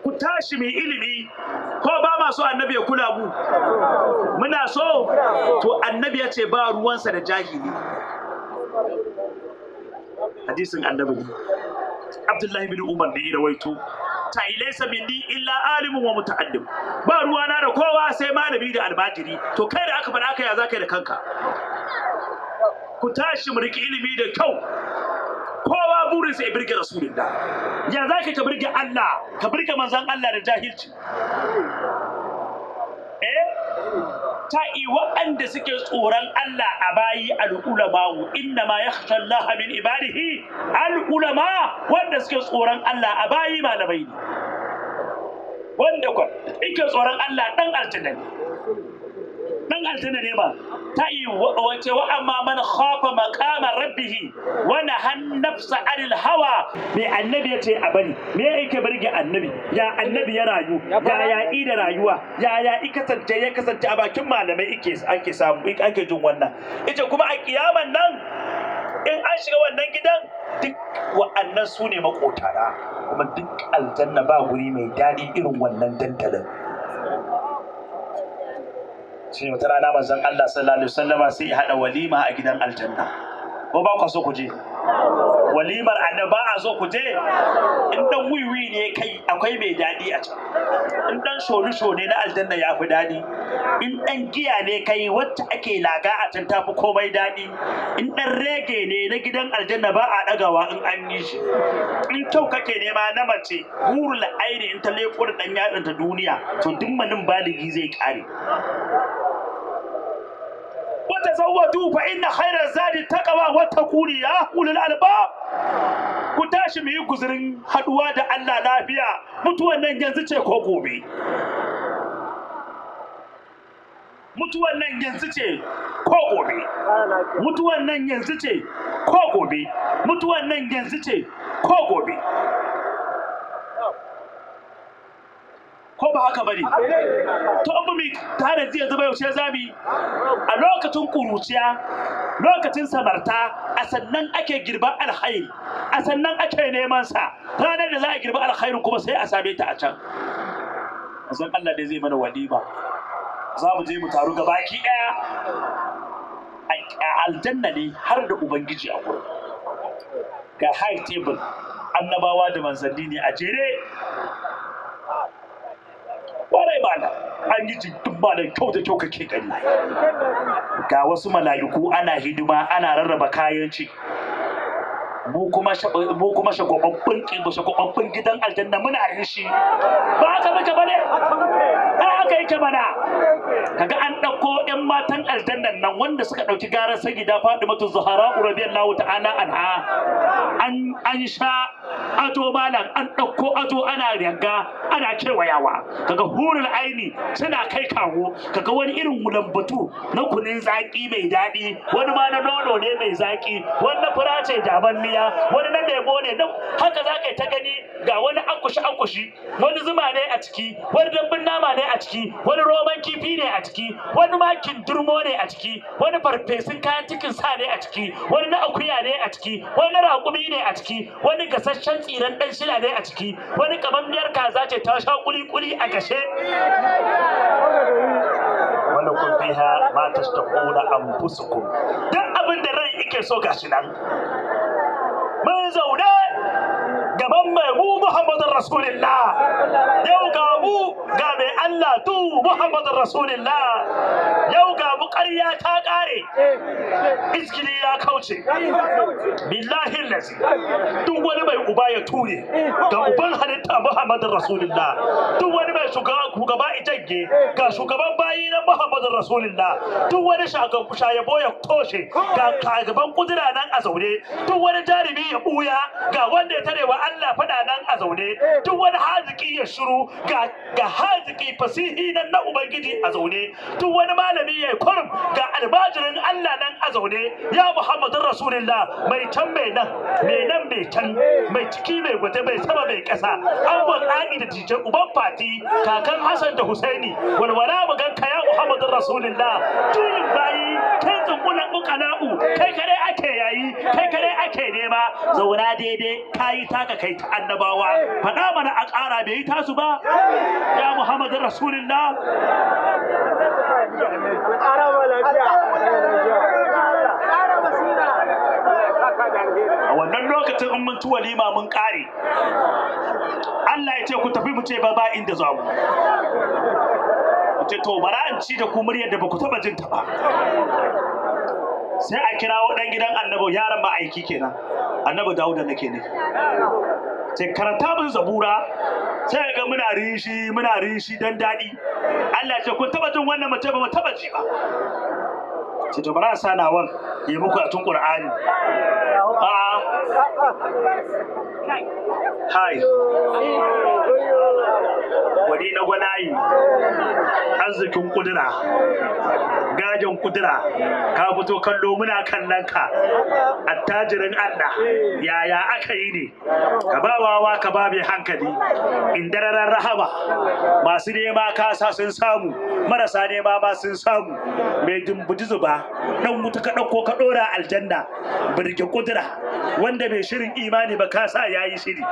S1: Ku tashi mai ilimi ko ba ma so annabi ya kula mu muna so to annabi ya ce ba ruwansa da jahili. Hadisin annabi ne Abdullahi bin Umar da ya rawaito ta ilaisa minni illa alimun wa muta'allim ba ruwana da kowa sai malami da almajiri. To kai da aka faɗa haka ya zaka yi da kanka? Ku tashi mu riki ilimi da kyau kowa burinsa ya birge rasulullah. Ya zaka ka birge Allah ka birge manzon Allah da jahilci? Ta'i waɗanda suke tsoron Allah a bayi al'ulama'u inna ma yakhsha Allah min ibadihi al'ulama. Wanda suke tsoron Allah a bayi malamai ne, wanda kwa yake tsoron Allah dan aljanna ne ba. Ta'i wace wa amma man khafa maqama rabbih wa nahan nafsa anil hawa. Me annabi yace a bari me yake burge annabi? Ya annabi ya rayu ya ida rayuwa ya kasance a bakin malamai ake samu ake jin wannan. Ita kuma a kiyaman nan in an shiga wannan gidan duk wa'annan su ne makotana kuma duk aljanna ba guri mai daɗi irin wannan dandalin. Shi wata rana manzon Allah sallallahu alaihi wasallama sai ya hada walima a gidan aljanna. Ko ba ku so ku je walimar annabi? Ba a so ku je? In dan wiwi ne kai akwai mai dadi a can, in dan sholu ne na aljanna ya fi dadi, in dan giya ne kai wacce ake laga a can tafi komai dadi, in dan rege ne na gidan aljanna ba a dagawa in an yi shi, in kyau kake nema na mace hurul aini in ta leko da dan yatsan ta duniya to duk manin baligi zai kare. Tazawwadu fa inna khayra zadi taqwa wattaquni ya ulul albab. Ku tashi mu yi guzurin haduwa da Allah lafiya. Mutuwan nan yanzu ce ko gobe? Mutuwan nan yanzu ce ko gobe? Mutuwan nan yanzu ce ko gobe? Mutuwan nan yanzu ce ko gobe? Ko ba haka bane? To an mi tare zai zuba yaushe zabi a lokacin kuruciya, lokacin samarta, a sannan ake girban alkhairi, a sannan ake neman sa. Ranar da za a girba alkhairin kuma sai a same ta a can. Azan Allah dai zai mana walima, za mu je mu taru gabaki daya a aljanna ne har da ubangiji a gurin. Ga high table annabawa da manzanni ne a jere. Ƙwarai mana an yi jikin ba da kyau da kyau kake gani. Ga wasu mala'iku ana hidima ana rarraba kayan ci. Mu kuma shagobabbin gidan aljanna muna yin shi. Ba haka muke bane? Haka yake mana. Kaga an ɗauko 'yan matan aljannan nan wanda suka ɗauki garar Sayyida Fatimatu Zahra radiyallahu ta'ala anha. An sha ado malam, an ɗauko ado ana yanga ana kewayawa. Kaga hurul aini suna kai kawo. Kaga wani irin lambatu na kunin zaki mai daɗi, wani ma na nono ne mai zaki, wani na fura ce daban miya, wani na lemo ne. Haka za ka yi ta gani. Ga wani akushi, wani zuma ne a ciki, wani dambun nama ne a ciki, wani roman kifi ne a ciki, wani ma kindurmo ne a ciki, wani farfesun kayan cikin sa ne a ciki, wani na akuya ne a ciki, wani na raƙumi ne a ciki, wani gasasshen tsiran ɗan shila ne a ciki, wani kamammiyar kaza ce ta sha kuli-kuli a gashe. Wanda kun fiha ma tastaquna anfusukum. Duk abin da rai yake so gashi nan. Mun zaune gaban mai mu Muhammadun Rasulullah. Yau ga mu ga mai Allah tu Muhammadur Rasulullah yau ga ƙarya ta ƙare iskili ya kauce billahi lazi duk wani mai uba ya ture ga uban halitta Muhammadur Rasulullah duk wani mai shugaba ijagge ga shugaban bayi na Muhammadur Rasulullah duk wani shayabo ya toshe ga gaban kudura nan a zaune duk wani jarumi ya buya ga wanda ya tarewa Allah fada nan a zaune duk wani haziki ya shiru ga haziki fasihi nan na ubangiji a zaune duk wani malami ya kurum ga albajirin Allah nan a zaune ya Muhammadur Rasulullah mai can mai nan mai can mai ciki mai gwate mai sama mai kasa angon ɗaki da tijan uban fati kakan Hassan da Husaini walwala mu ganka ya Muhammadur Rasulullah juyin bayi kan zungulan ukana'u kai kare ake yayi kai kare ake nema zauna daidai kayi taka kai ta annabawa faɗa mana a ƙara bai yi tasu ba ya Muhammadur Rasulullah a wannan lokacin in mun ci walima mun kare Allah ya ce ku tafi mu ce ba inda za mu ce to bara in ci da ku muryar da ba ku taba jin ta ba sai a kirawo dan gidan annabi yaran ba aiki kenan annabi Dawuda nake ne sai karanta mun zabura sai ga muna rishi dan dadi Allah ya ce kun taba jin wannan mace ba mu taba ji ba sai to bara sanawan yi muku a tun Qur'ani hai wani na gwanayi arzikin kudura gajen kudura ka fito kallo muna kallon ka attajirin Allah yaya aka yi ne ka ba wawa ka ba mai hankali indararan rahama masu nema kasa sun samu marasa nema ma sun samu mai dumbuji zuba dan wuta ka dauko ka dora aljanna birge kudura wanda bai shirin imani ba ka sa yayi shiri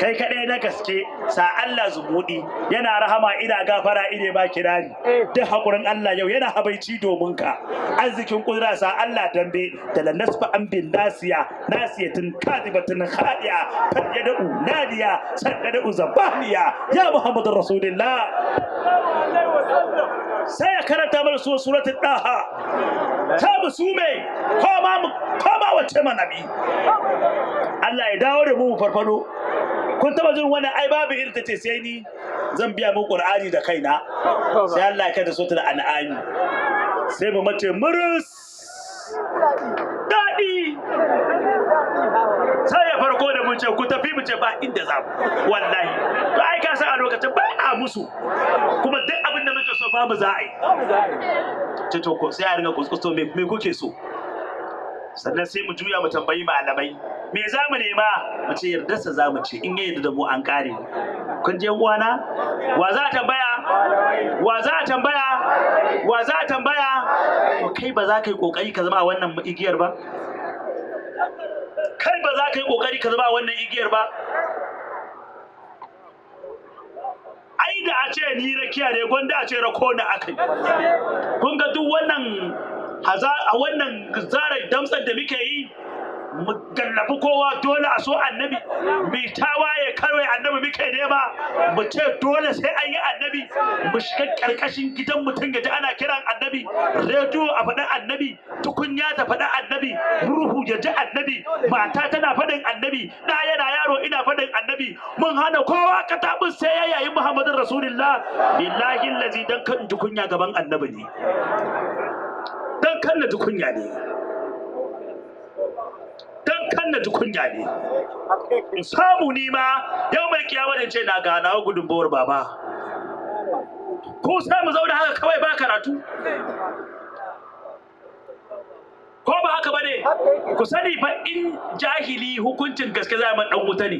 S1: kai kadai na gaske sa Allah zubudi yana rahama ina gafara ine ba kirari duk hakurin Allah yau yana habaici domin ka arzikin kudura sa Allah dambe da lanasfa an bin nasiyatin kadibatin khadiya fadyadu nadiya sadadu zabaniya ya Muhammadur Rasulullah sai ya karanta mana suratul daha ta musume koma wace manabi Allah ya dawo da mu farfado kun taba jin wannan ai babu irin tace sai ni zan biya mu Qur'ani da kaina sai Allah ya kada suratul an'ami sai mu mace murus dadi sai ya farko da mun ce ku tafi mu ce ba inda za mu wallahi to ai ka san a lokacin ba a musu kuma duk abin da muke so ba mu za a yi ce to ko sai a ringa kuskusto me kuke so sannan sai mu juya mu tambayi malamai me za mu nema mu ce yardarsa za mu ce in ya yarda da mu an kare kun je uwana wa za a tambaya wa za a tambaya wa za a tambaya to kai ba za ka yi kokari ka zama a wannan igiyar ba kai ba za ka yi kokari ka zama a wannan igiyar ba ai da a ce ni rakiya ne gwanda a ce rako na akai kun ga duk wannan a wannan zarar damtsar da muke yi mu gallafi kowa dole a so annabi mai tawaye kawai annabi muke nema mu ce dole sai an yi annabi mu shiga karkashin gidan mutum ya ji ana kiran annabi rediyo a faɗin annabi tukunya ta faɗin annabi ruhu ya ji annabi mata tana faɗin annabi ɗa yana yaro ina faɗin annabi mun hana kowa katabin sai ya yayi Muhammadin Rasulullah billahi allazi dan kan tukunya gaban annabi ne dan kan na tukunya ne dan kan na tukunya ne in samu ni ma yau mai kiyama da ce na gana gudunbawar baba ko sai mu zauna haka kawai ba karatu ko ba haka bane ku sani fa in jahili hukuncin gaske za mu dan wuta ne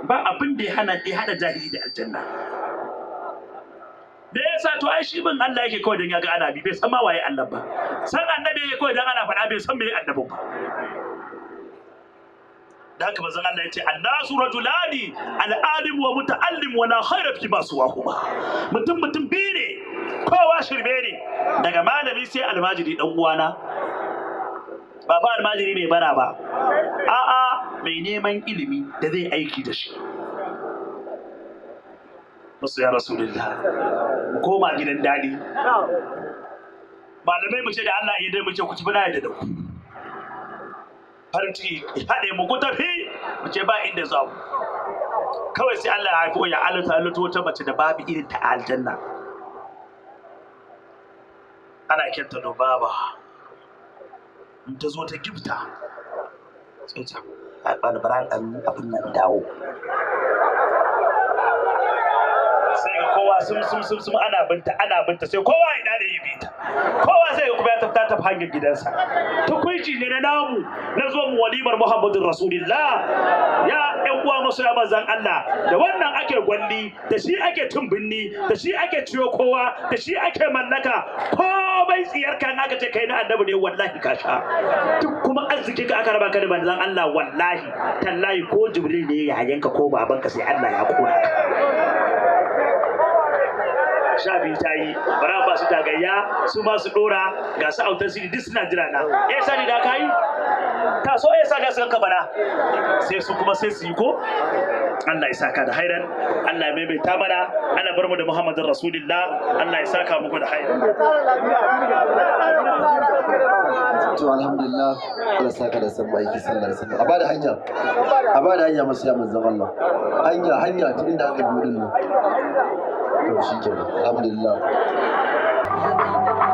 S1: ba abin da ya hada jahili da aljanna da yasa to ai shi bin Allah yake kawai dan ya ga ana bi bai san ma waye Allah ba san annabi yake kawai dan ana faɗa bai san me annabin ba da haka manzon Allah yace annasu rajulani al-alim wa muta'allim wa la khayra fi ma suwahuma mutum biyu ne kowa shirme ne daga malami sai almajiri dan uwana ba fa almajiri mai bara ba a'a mai neman ilimi da zai aiki da shi musu ya rasulullah mu koma gidan dadi malamai mu ce da Allah ya dai mu ce ku ci bana da ku farin ciki haɗe mu ku tafi mu ce ba inda za mu kawai sai Allah ya haifo ya alata wata mace da babu irin ta aljanna ana kyanta da baba in ta zo ta gifta sai ta albaran abin nan dawo sai ga kowa sum ana binta sai kowa ina da yi bita kowa sai kuma ya tafta ta hanyar gidansa tukunci ne na namu na zo mu walimar Muhammadin Rasulullah ya ƴan uwa masoya manzon Allah da wannan ake gwalli da shi ake tumbinni da shi ake ciyo kowa da shi ake mallaka komai tsiyar kan aka ce kai na annabi ne wallahi ka sha duk kuma arziki ka aka raba ka da manzon Allah wallahi tallahi ko Jibril ne ya yanka ko babanka sai Allah ya kona ka sha biyu ta yi bara ba su tagayya su ma su dora ga su autar sidi duk suna jira na sani da ka yi ta so sa ga su kanka bana sai su kuma sai su yi ko Allah ya saka da hairan Allah ya maimaita mana ana bar mu da Muhammadin Rasulullah Allah ya saka muku da hairan
S2: to alhamdulillah Allah saka da san baiki sallallahu alaihi wasallam a bada hanya masu ya manzon Allah hanya ta inda aka biyo din nan to shikenan alhamdulillah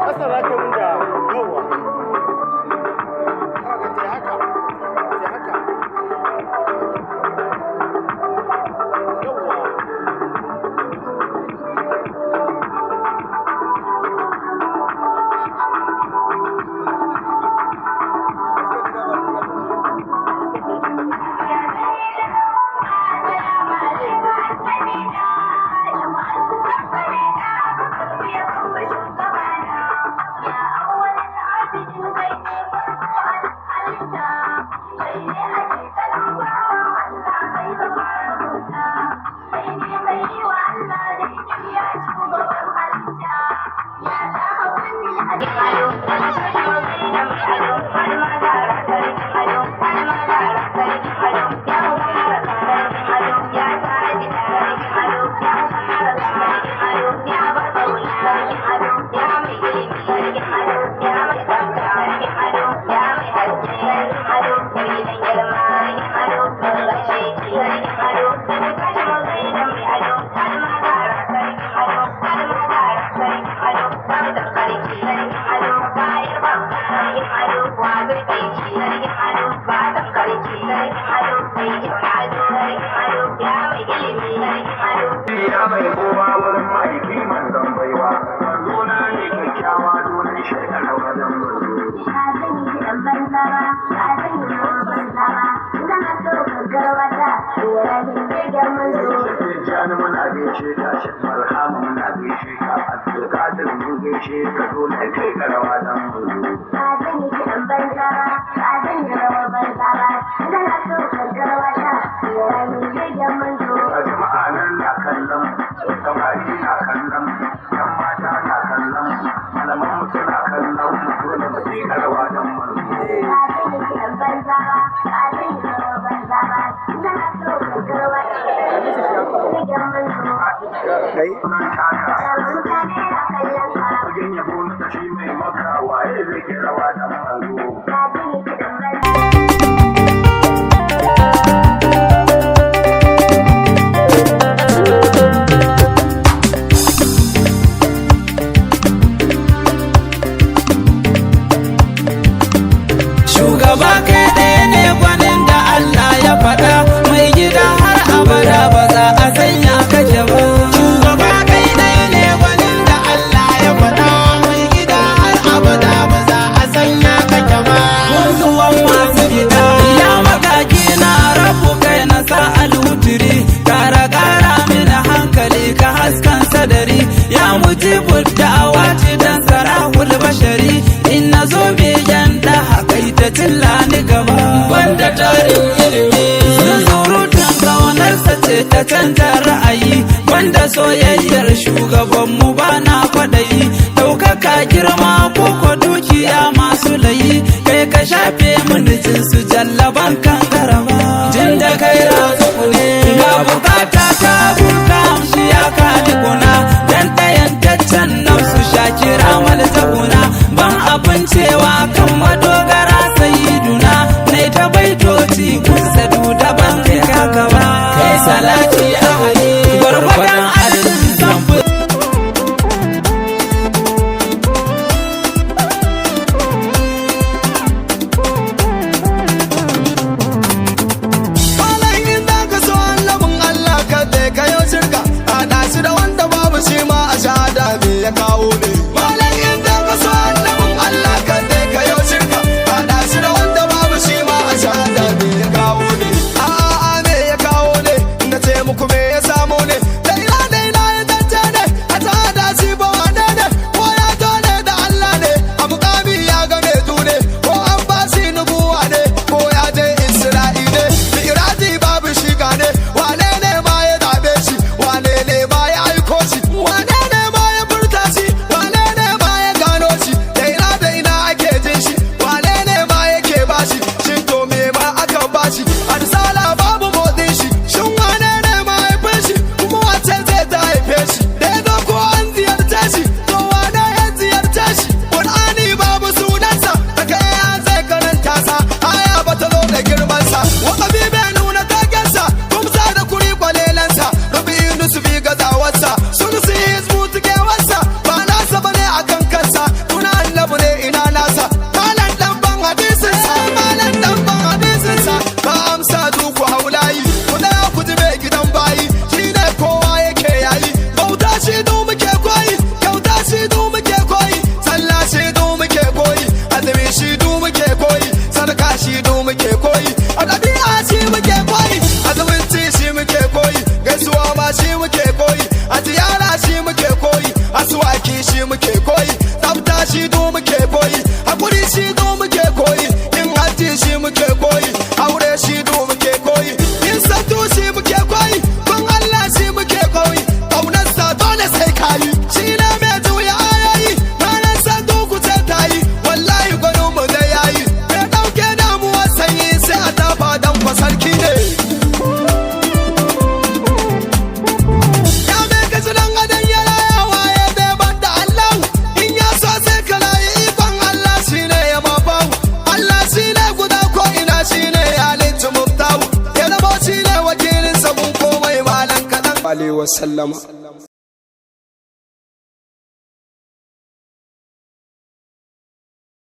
S3: asara ke mun da yawa
S4: ta canza ra'ayi wanda soyayyar shugabanmu ba na kwaɗayi ɗaukaka girma ko ko dukiya masu layi kai ka shafe mini jinsu jallaban kan garaba jin da kai razu ne ga bukata ta buka shi ya
S5: muke koyi, tsafta shi du muke koyi, hakuri shi du muke koyi, yin hajji shi muke koyi, aure shi du muke koyi, yin sattu shi muke koyi, kun Allah shi muke koyi, kaunarsa dole sai kayi, shi ne mai juya ayoyi, ranar sattu ku ce tayi, wallahi gwanin mu da yayi, mai ɗauke damuwar sanyi sai a tafa dan fasarki ne. Alaihi wasallama